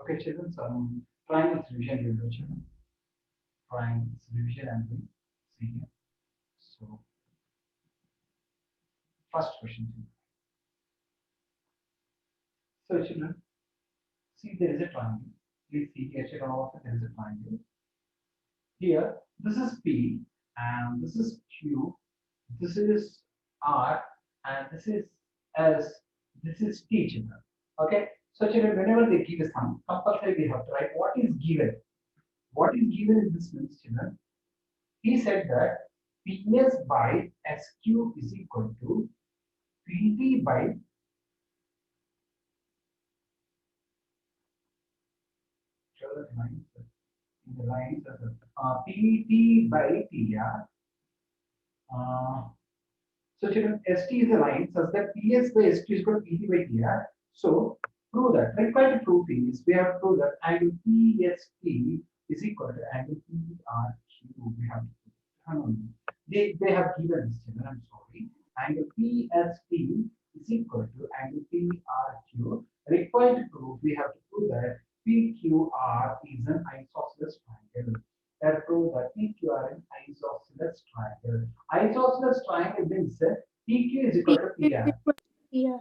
Okay, children, some triangle solution will do, children. Triangle solution and we see here. So, first question. So, children, see there is a triangle. Please see here, children, also there is a triangle. Here, this is P, and this is Q, this is R, and this is S, this is T, children. Okay, so children, whenever they give a sum, compulsory we have to write what is given. What is given in this means, children? He said that PS by SQ is equal to PT by PT by TR. So children, ST is a line such that PS by SQ is equal to PT by TR. So prove that. Required to prove is we have to prove that angle PST is equal to angle PRQ. We have to prove. They have given this children. I'm sorry. Angle PST is equal to angle PRQ. Required to prove we have to prove that PQR is an isosceles triangle. Therefore, the PQR is isosceles triangle. Isosceles triangle means PQ is equal to PR. Yeah.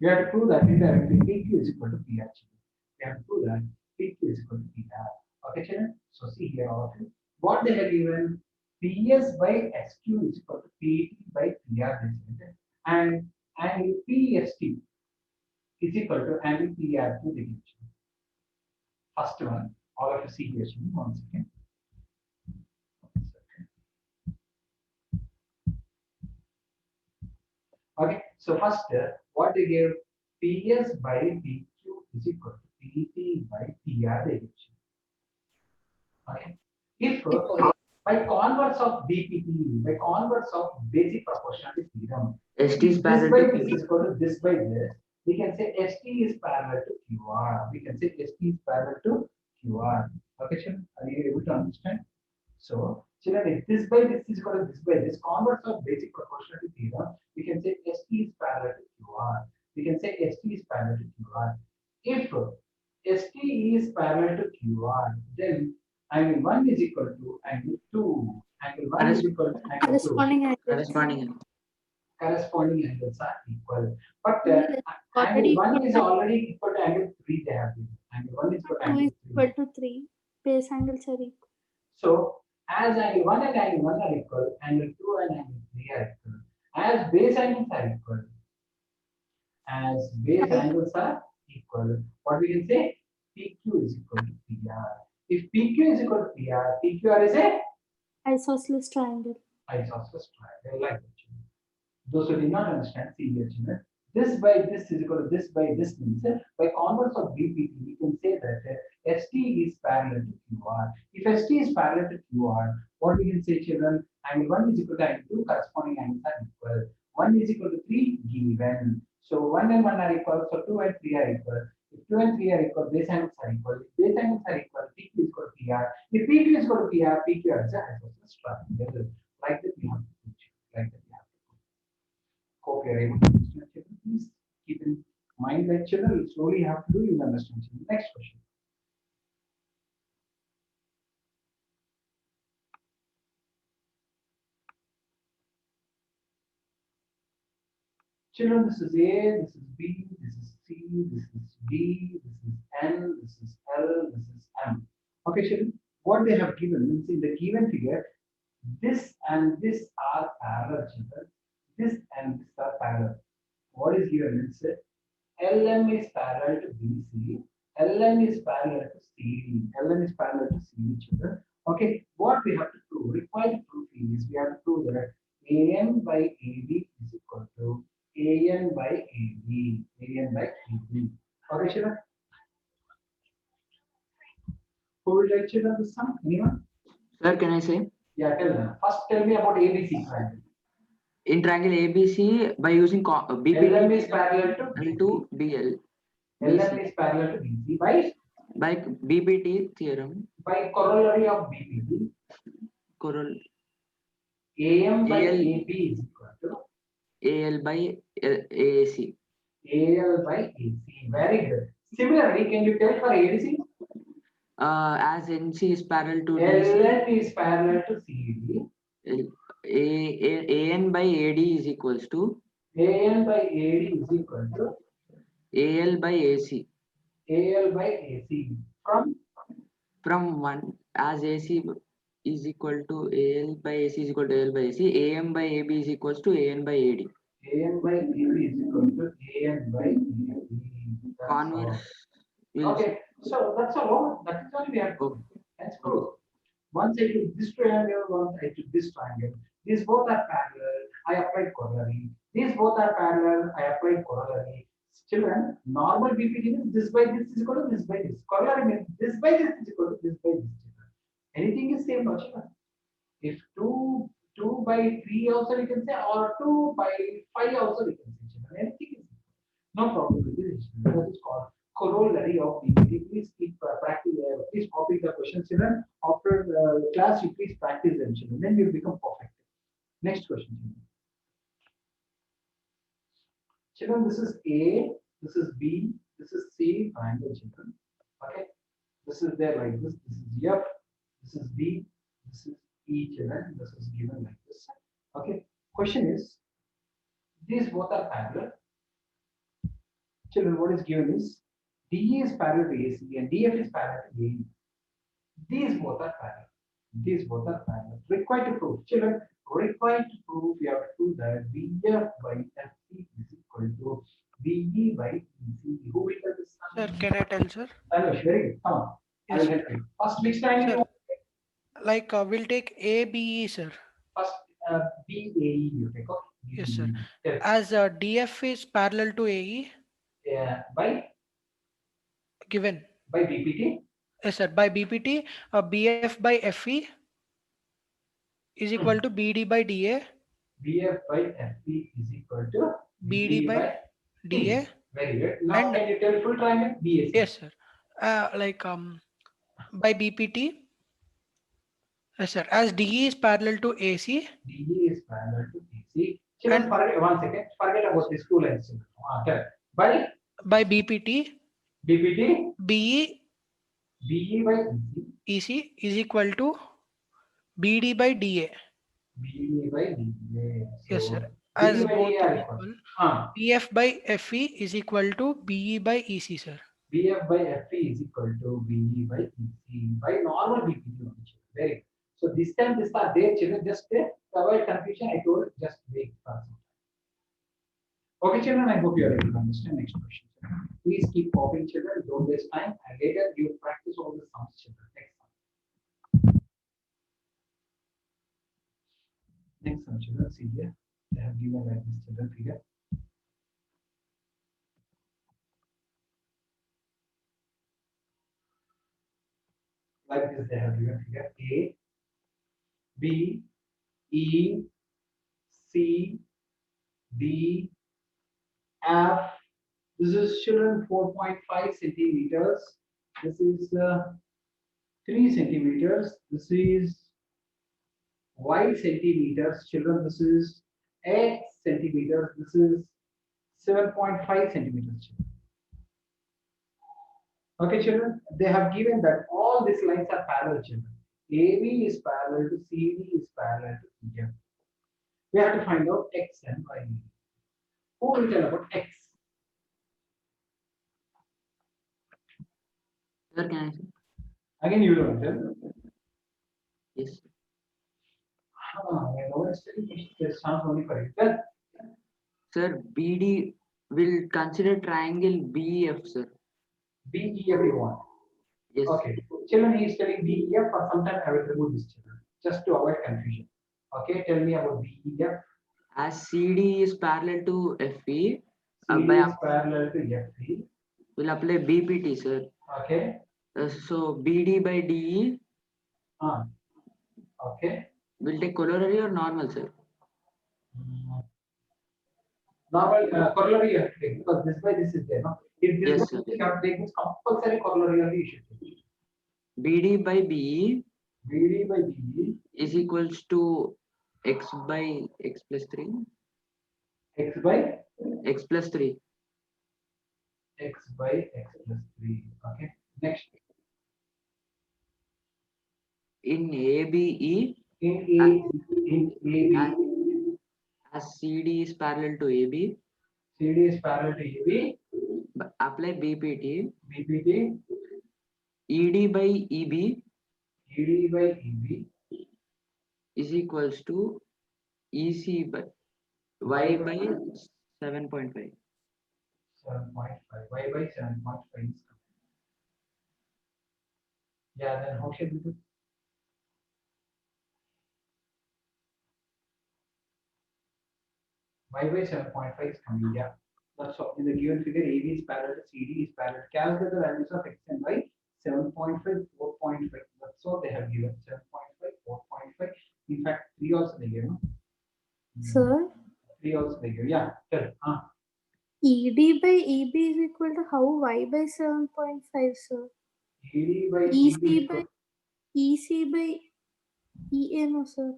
We have to prove that indirectly PQ is equal to PR. We have to prove that PQ is equal to PR. Okay, children? So see here all of you. What they have given PS by SQ is equal to PT by PR. And PST is equal to angle PRQ. First one, all of you see here. One second. Okay, so first, what they gave PS by PQ is equal to PT by PR they give. Okay, if by converse of BPT, by converse of basic proportionality theorem, ST is this parallel by to this Q. is equal to this by this, we can say ST is parallel to QR. We can say ST is parallel to QR. Okay, children, are you able to understand? So, children, if this by this is equal to this by this, converse of basic proportionality theorem, we can say ST is parallel to QR. We can say ST is parallel to QR. If ST is parallel to QR, then angle 1 is equal to angle 2. Angle 1 is equal to angle 2. Corresponding angle. Corresponding angles are equal. But Already angle 1 is already equal to angle 3 they have given. Angle 1 is equal to 2 angle is 3. equal to 3. Base angles are equal. So, as angle 1 and angle 1 are equal, angle 2 and angle 3 are equal. As base angles are equal, what we can say? PQ is equal to PR. If PQ is equal to PR, PQR is a Isosceles triangle. isosceles triangle like that. Those who did not understand, see here, children. This by this is equal to this by this means by converse of BPT, we can say that ST is parallel to QR. If ST is parallel to QR, what we can say, children? Angle 1 is equal to angle 2, corresponding angles are equal. 1 is equal to 3 given. So 1 and 1 are equal, so 2 and 3 are equal. If 2 and 3 are equal, base angles are equal. If base angles are equal, PQ is equal to PR. If PQ is equal to PR, PQR is a isosceles triangle. Like that we have to do. Like that we have to do. Hope you are able to understand, children. Please keep in mind that children will slowly have to do, you will understand. Children. Next question. Children, this is A, this is B, this is C, this is D, this is N, this is L, this is M. Okay, children, what they have given means in the given figure, this and this are parallel, children. This and this are parallel. What is given means LM is parallel to BC, LM is parallel to CD, LM is parallel to CD, children. Okay, what we have to prove, required proof is we have to prove that AM by AB is equal to AN by AB, AN by AB. Okay, children. Who will write children the sum? Anyone? Sir, can I say? Yeah, tell them. First, tell me about ABC triangle. In triangle ABC, by using LM BPT is parallel to to BL, LM is parallel to BC by BPT theorem, by corollary of BPT. coral AM by AL AB is equal to AL by AAC. AL by AC. Very good. Similarly, can you tell for ADC? As NC is parallel to DC, LN is parallel to CD. AN by AD is equals to AN by AD is equal to AL by AC. AL by AC. From one, as AC is equal to AL by AC is equal to AL by AC, AM by AB is equals to AN by AD. AN by AB is equal to AN by AB. That's all. Converse will Okay, so that's all. That is only we have to do. That's proof. Once I took this triangle, once I took this triangle. These both are parallel. I applied corollary. These both are parallel. I applied corollary. Children, normal BPT means this by this is equal to this by this. Corollary means this by this is equal to this by this. Children. Anything is same, no children. If 2 by 3 also we can say, or 2 by 5 also we can say. Children. Anything is no problem with this. That is called corollary of BPT. Please keep practice. Please copy the questions, children. After class, you please practice them, children. Then you become perfect. Next question, children. Children, this is A, this is B, this is C triangle, children. Okay, this is there like this. This is F, this is B, this is E, children. This is given like this. Okay. Question is, these both are parallel. Children, what is given is DE is parallel to AC and DF is parallel to AE. These both are parallel. These both are parallel. Required to prove. Children, required to prove you have to prove that BF by FC is equal to BE by EC. Who will tell this? Sir, can I tell, sir? Anush, very good. Come on. I Yes, will sir. help you. First, which triangle? Sir. Like we'll take ABE, sir. First, BAE you take. Okay. Yes, sir. Yes. As DF is parallel to AE, By given. BPT. Yes, sir. By BPT, BF by FE is equal to BD by DA. BF by FP is equal to BD by DA. Very good. Now And- can you tell full triangle? BAC. Yes, sir. Like by BPT. Yes, sir. As DE is parallel to AC. DE is parallel to AC. Children, And- forget one second. Forget about these two lines. Tell. By BPT, BPT, BE BE by EC is equal to BD by DA. BE by DA. Yes, sir. BE As by both DA are are equal. equal. BF by FE is equal to BE by EC, sir. BF by FE is equal to BE by EC by normal BPT only. Very good. So this time this are there, children. Just avoid confusion. I told just wait for some time. Okay, children. I hope you are able to understand. Next question. Please keep copying, children. Don't waste time. And later you practice all the sums, children. Next sum, children. See here. They have given like this, children. Figure. Like this, they have given figure A, B, E, C, D, F. This is children 4.5 centimeters. This is 3 centimeters. This is Y centimeters. Children, this is X centimeters. This is 7.5 centimeters. Children. Okay, children, they have given that all these lines are parallel, children. AB is parallel to CD is parallel to EF. We have to find out X and Y. Who will tell about X? Sir, can I say? Again, you don't tell. Yes. I know it's this sounds only for you. Well, Sir, BD will consider triangle BEF, sir. BEF you want. Yes. Okay. Children, he is telling BEF, for some time I will remove this, children, just to avoid confusion. Okay, tell me about BEF. As CD is parallel to FE, CD is parallel to FE. we'll apply BPT, sir. Okay. So BD by DE Okay. will take corollary or normal, sir? Normal corollary you have to take because this by this is there. No? If this Yes, is sir. you have to take this compulsory corollary only you should take. BD by BE BD by BE is equals to X by X plus 3. X by X plus 3. x by x plus 3. Okay. Next, In ABE, in AB, as CD is parallel to AB, CD is parallel to AB, apply BPT, BPT, ED by EB ED by EB, is equals to EC by Y by 7.5. 7.5, y by 7.5 is coming. Yeah, then how should we do? Y by 7.5 is coming, yeah. That's all. In the given figure, AB is parallel to CD is parallel. Calculate the values of x and y, 7.5, 4.5. That's all they have given. 7.5, 4.5. In fact, 3 also they give. No? Sir, 3 also they give. Yeah, tell. ED by EB is equal to how y by 7.5, sir? ED by EC EB by EC by EA, no, sir.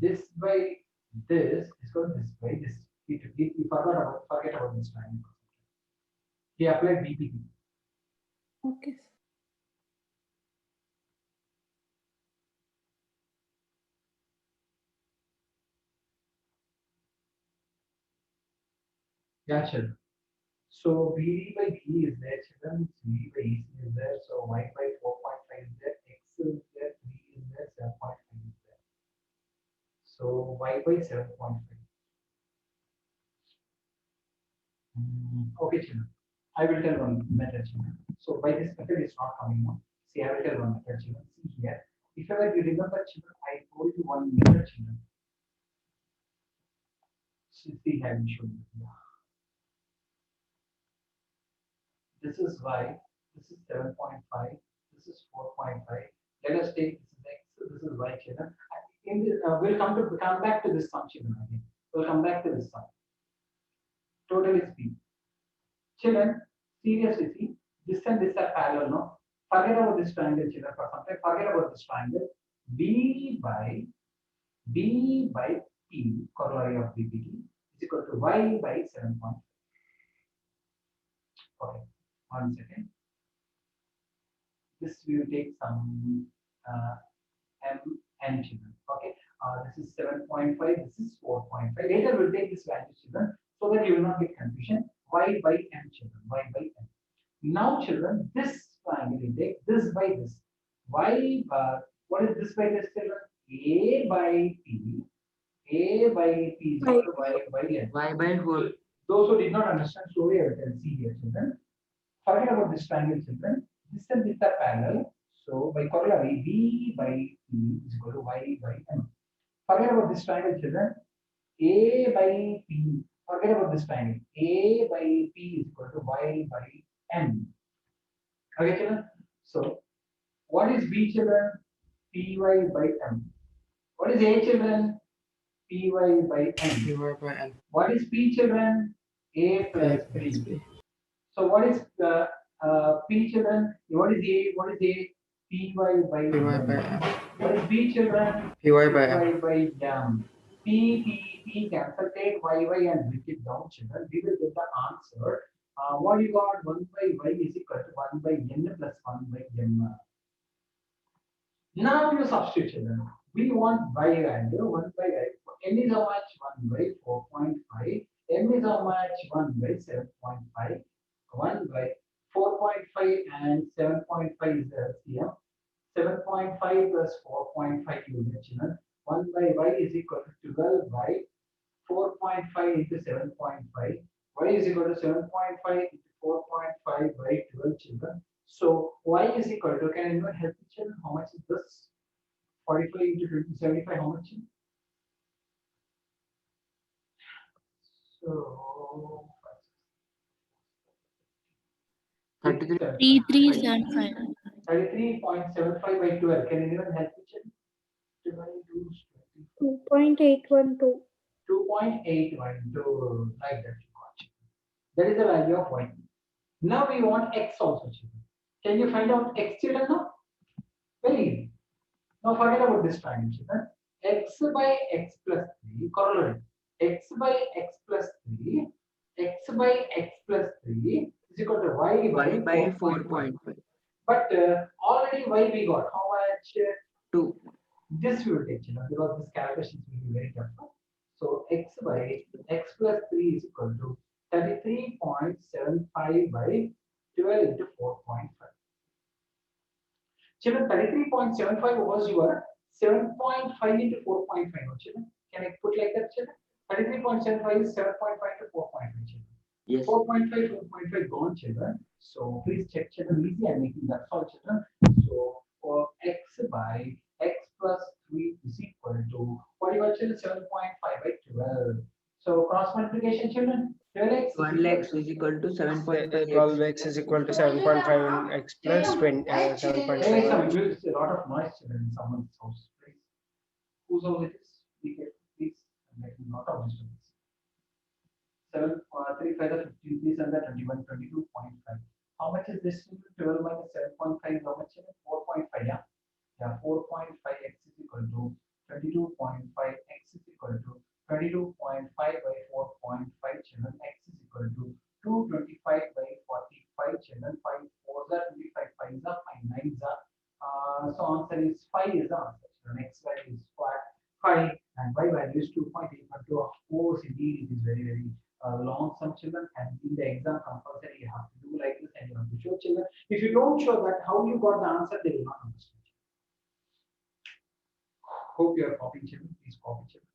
this by this is called this by this. He forget about this time. He applied BPT. Okay. Yeah, children. So BD by B is there, children. CD by EC is there. So Y by 4.5 is there. X is there. 3 is there. 7.5 is there. So Y by 7.5. Okay, children. I will tell one method, children. So by this method is not coming now. See, I will tell one method, children. See here. If ever you remember, children, I told you one method, children. See, I will show you. Yeah. This is y, this is 7.5, this is 4.5. Let us take this is x, this is y, children. In this, we'll come back to this sum, children, again. We'll come back to this sum. Total is b. Children, seriously, see, this and this are parallel, no? Forget about this triangle, children, for some time. Forget about this triangle. b by p, corollary of bpt, is equal to y by 7.5. Okay, 1 second. This we will take some n children. Okay, this is 7.5, this is 4.5. Later we'll take this value, children, so that you will not get confusion. Y by m, children, y by m. Now, children, this triangle will take this by this. Y what is this by this, children? A by p. A by p is equal to y by n. Y by 4. Those who did not understand, slowly I will see here, children. Forget about this triangle, children. This and this are parallel. So by corollary, b by p is equal to y by m. Forget about this triangle, children. A by p. Forget about this triangle. A by p is equal to y by m. Okay, children. So what is b, children? Py by m. What is a, children? Py by n. Py by n. What is p, children? A plus 3. So what is p, children? What is a? What is a? Py by Py by m. n. What is b, children? Py by y m. by m. P cancel, take y and break it down, children. We will get the answer. What you got? 1 by y is equal to 1 by n plus 1 by m. Now you substitute, children. We want y value 1 by y. N is how much? 1 by 4.5. M is how much? 1 by 7.5. 1 by 4.5 and 7.5 is the LCM. 7.5 plus 4.5 you get, children. 1 by y is equal to 12 by 4.5 into 7.5. Y is equal to 7.5 into 4.5 by 12, children. So y is equal to, can anyone help me, children? How much is this? 45 into 50, 75, how much? So 33. 3375. 33.75 by 12. Can anyone help me, children? 2.812. 2.812, like that. That is the value of y. Now we want x also, children. Can you find out x, children, now? Very easy. Now forget about this triangle, children. X by x plus 3, corollary. X by x plus 3, x by x plus 3 is equal to y y by 4.5. 4.5. But already y we got how much? 2. This we will take, because this calculations will be very careful. So x by x plus 3 is equal to 33.75 by 12 into 4.5. Children, 33.75 was your 7.5 into 4.5. Children, can I put like that, children? 33.75 is 7.5 to 4.5. Children. Yes. 4.5, 4.5 gone, children. So please check, children. Easy, I'm making that all, children. So for x by x plus 3 is equal to what you got, children? 7.5 by 12. So cross multiplication, children. 12x is equal to 7.5x. 12x is equal to 7.5 x plus 7.5. Hey, some a lot of noise, children, in someone's house. Please. Whose house it is? Be careful, please. I'm making a lot of disturbance. 7, 3, 5, 15, please, and the 21, 22.5. How much is this? 12 minus 7.5 is how much? 4.5, yeah? Yeah, 4.5x is equal to 22.5x is equal to 22.5 by 4.5 children. X is equal to 225 by 45 children. 5 4s are 25, 5s are 5, 9s are. So answer is 5 is the answer. Children. X value is 5 and y value is 2.812. Of course, indeed, it is very, very long some children, and in the exam compulsory you have to do like this and you have to show children. If you don't show that, how you got the answer, they will not understand. Hope you are copying, children. Please copy, children.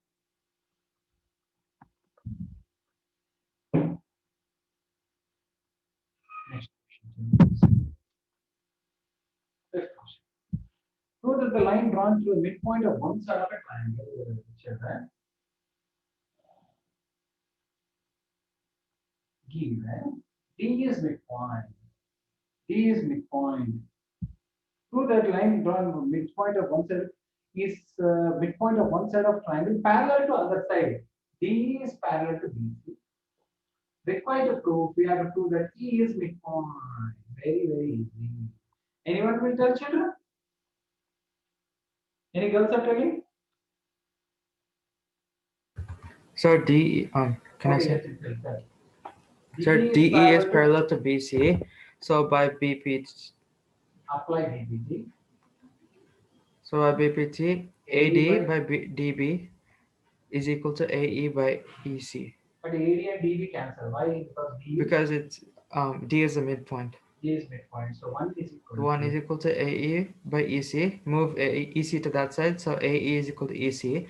Next question. Fifth question. Prove that the line drawn through the midpoint of one side of a triangle, children, given D is midpoint. D is midpoint. Prove that line drawn from midpoint of one side is midpoint of one side of triangle parallel to other side. D is parallel to BC. Required to prove, we have to prove that E is midpoint. Very, very easy. Anyone will tell, children? Any girls are telling? So D, can I Okay, say? yes, it will tell. So DE is parallel to BC. So by BP, Apply BPT. so by BPT, AD by DB is equal to AE by EC. But AD and DB cancel. Why? Because it's D is the midpoint. D is midpoint. So 1 is equal 1 to is equal to AE by EC. Move EC to that side, so AE is equal to EC.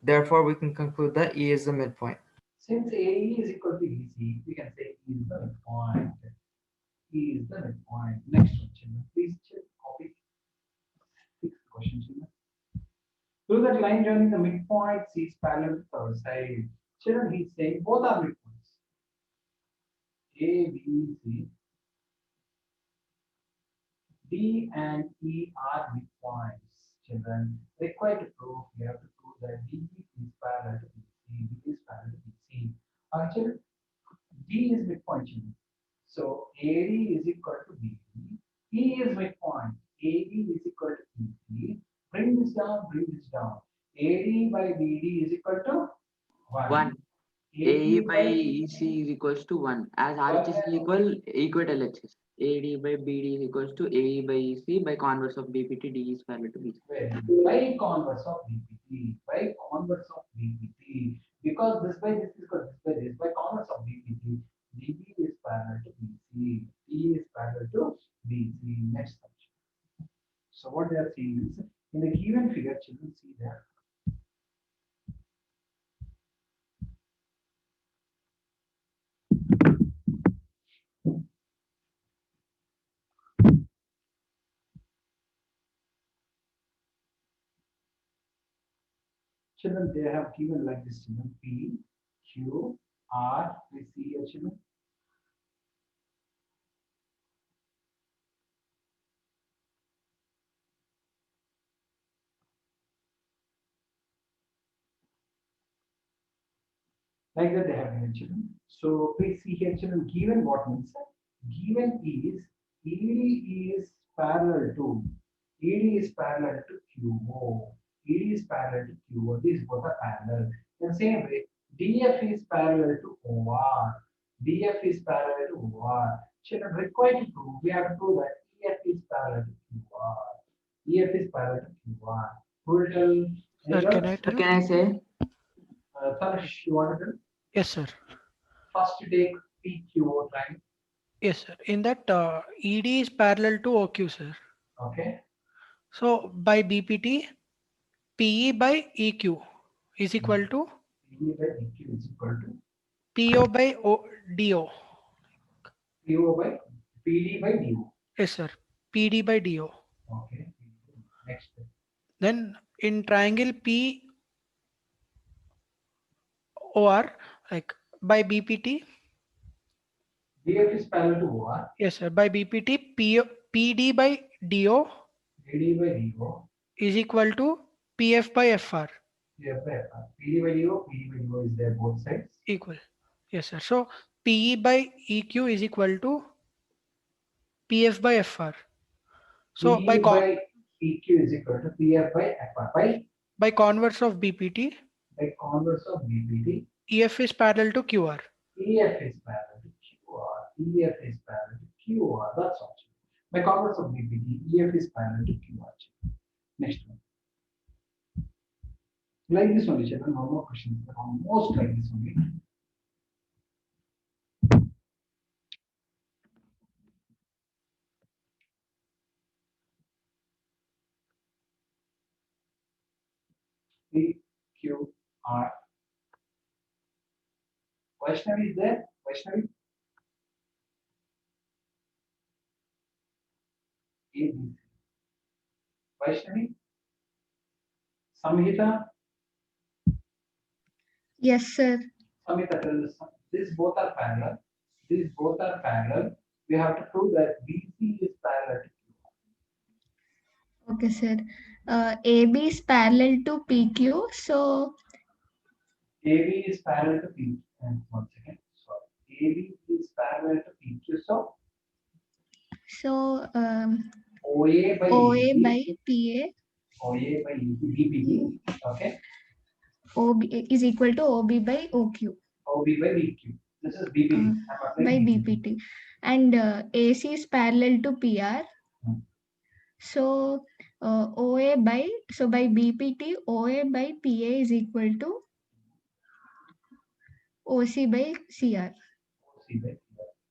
Therefore, we can conclude that E is the midpoint. Since AE is equal to EC, we can say E is the midpoint. E is the midpoint. Next one, children. Please check copy. Sixth question, children. Prove that line joining the midpoint C is parallel to third side. Children, he's saying both are midpoints. A, B, C. D and E are midpoints. Children, required to prove, we have to prove that DB is parallel to BC. B is parallel to BC. Children, D is midpoint, children. So AD is equal to BD. E is midpoint. AD is equal to EC. Bring this down, bring this down. AD by BD is equal to 1. AE by EC is equals to 1. As RHS is equal to LHS. AD by BD is equals to AE by EC by converse of BPT. D is parallel to BC. By converse of BPT. By converse of BPT. Because this by this is equal to this by this. By converse of BPT. DB is parallel to BC. E is parallel to BC. Next section. So what they are saying is, in the given figure, children see there. Children, they have given like this, children, P, Q, R, we see here, children. Like that they have given, children. So please see here, children, given what means? Given is ED is parallel to ED is parallel to QO. ED is parallel to QO. These both are parallel. In the same way, DF is parallel to OR. DF is parallel to OR. children required to prove, we have to prove that EF is parallel to QR. EF is parallel to QR. Who will tell? Sir, can I So tell? can I say? Tanish, you want to tell? Yes, sir. First you take PQO triangle. Yes, sir. In that ED is parallel to OQ, sir. Okay. So by BPT, PE by EQ is equal to PE by EQ is equal to PO by DO. PO by PD by DO. Yes, sir. PD by DO. Okay. Next. Then in triangle POR, like by BPT, DF is parallel to OR. yes, sir. By BPT, PD by DO PD by DO. is equal to PF by FR. DF by FR. PD by DO. PD by DO is there both sides. Equal. Yes, sir. So PE by EQ is equal to PF by FR. So PE by EQ is equal to PF by FR by converse of BPT, by converse of BPT. EF is parallel to QR. EF is parallel to QR. EF is parallel to QR. That's all. By converse of BPT, EF is parallel to QR. Next one. Like this only, children. No more questions. Almost like this only. P, Q, R. Vaishnavi is there? Vaishnavi? A, B, C. Vaishnavi? Samhita? Yes, sir. Samhita, tell us. These both are parallel. These both are parallel. We have to prove that BC is parallel to Q. Okay, sir. AB is parallel to PQ. So AB is parallel to PQ. And one second. Sorry. AB is parallel to PQ. So OA by OA EB, by PA. OA by EB, BPT. Okay. OB is equal to OB by OQ. OB by BQ. This is BPT. I'm By applying BPT. And AC is parallel to PR. Hmm. So OA by, so by BPT, OA by PA is equal to OC by CR. OC by CR.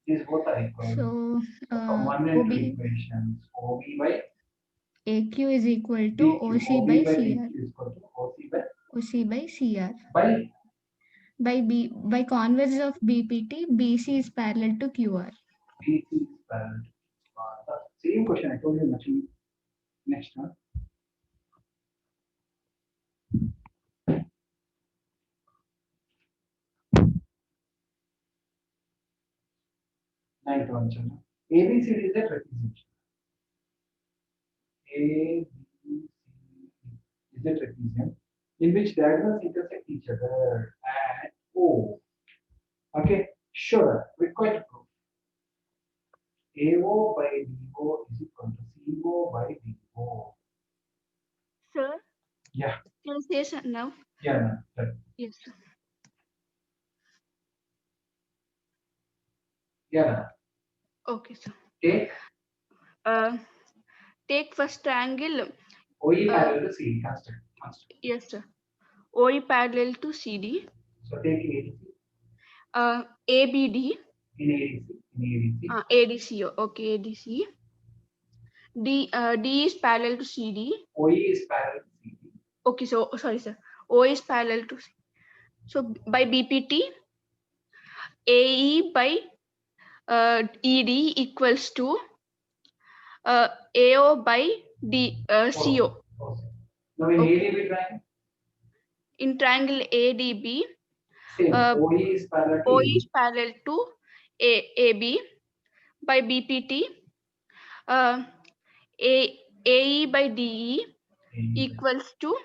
These both are equal. So From 1 and OB 2 equations, OB by AQ is equal to BQ. OC by CR. BQ is equal to OC by OC by CR. by By converse of BPT, BC is parallel to QR. BC is parallel to QR. The same question I told you much. Next one. Ninth one, children. ABCD is a trapezium. ABC is a trapezium in which diagonals intersect each other at O. Okay, sure, required proof. AO by BO is equal to CO by BO. Sir, Yeah, can I say something now? yeah, ma'am. Right. Yes, sir. Yeah, ma'am. Okay, sir. Take Take first triangle. OE parallel to CD, constant. Yes, sir. OE parallel to CD. So take ADC ABD. in ADC. ADC. Okay, ADC. D is parallel to CD. OE is parallel to CD. Okay, so sorry, sir. O is parallel to. So by BPT, AE by ED equals to AO by CO. Now in Okay. ADB triangle, In triangle ADB, same. OE is parallel to O AD. is parallel to AB. By BPT, AE by DE equals to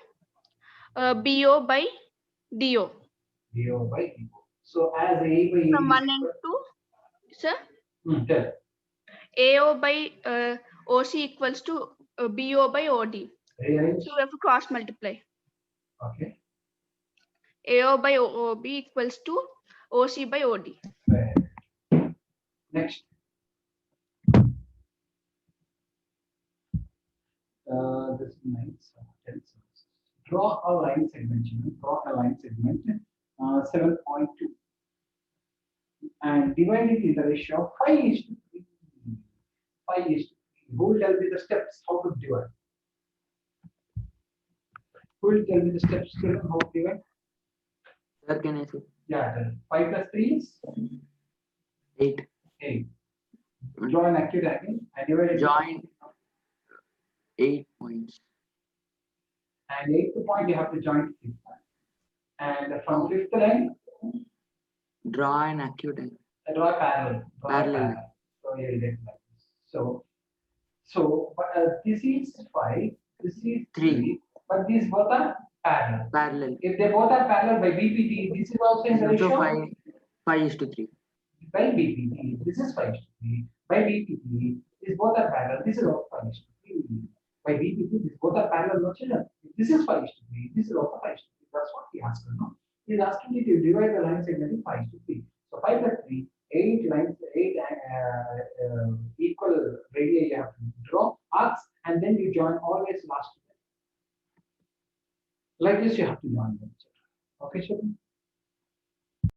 BO by DO. DO by DO. So as A by AD From is 1 and equal- 2, sir, tell. AO by OC equals to BO by OD. Rearrange. So we have to cross multiply. Okay. AO by OB equals to OC by OD. Right. Next. This is 9, 10. Draw a line segment. Draw a line segment. 7.2. And divide it in the ratio of 5:3. 5:3. Who will tell me the steps how to divide? Who will tell me the steps how to divide? Sir, can I say? Yeah, tell. 5 plus 3 is 8. 8. Draw an acute angle and divide it. Join 8 points. And 8th point you have to join 5th line. And from 5th line, Draw an acute angle. draw a parallel. Draw a Parallel. So you will get like this. So this is 5, this is 3, but these both are parallel. Parallel. If they both are parallel by BPT, this is also in the So ratio 5:3. by BPT. This is 5:3. By BPT, these both are parallel. This is also 5:3. By BPT, these both are parallel. No children. This is 5:3. This is also 5:3. That's what he asked. No? He's asking you to divide the line segment in 5:3. So 5 plus 3, 8 lines, 8 equal radii you have to draw arcs, and then you join always last. Like this, you have to join them. Okay, children.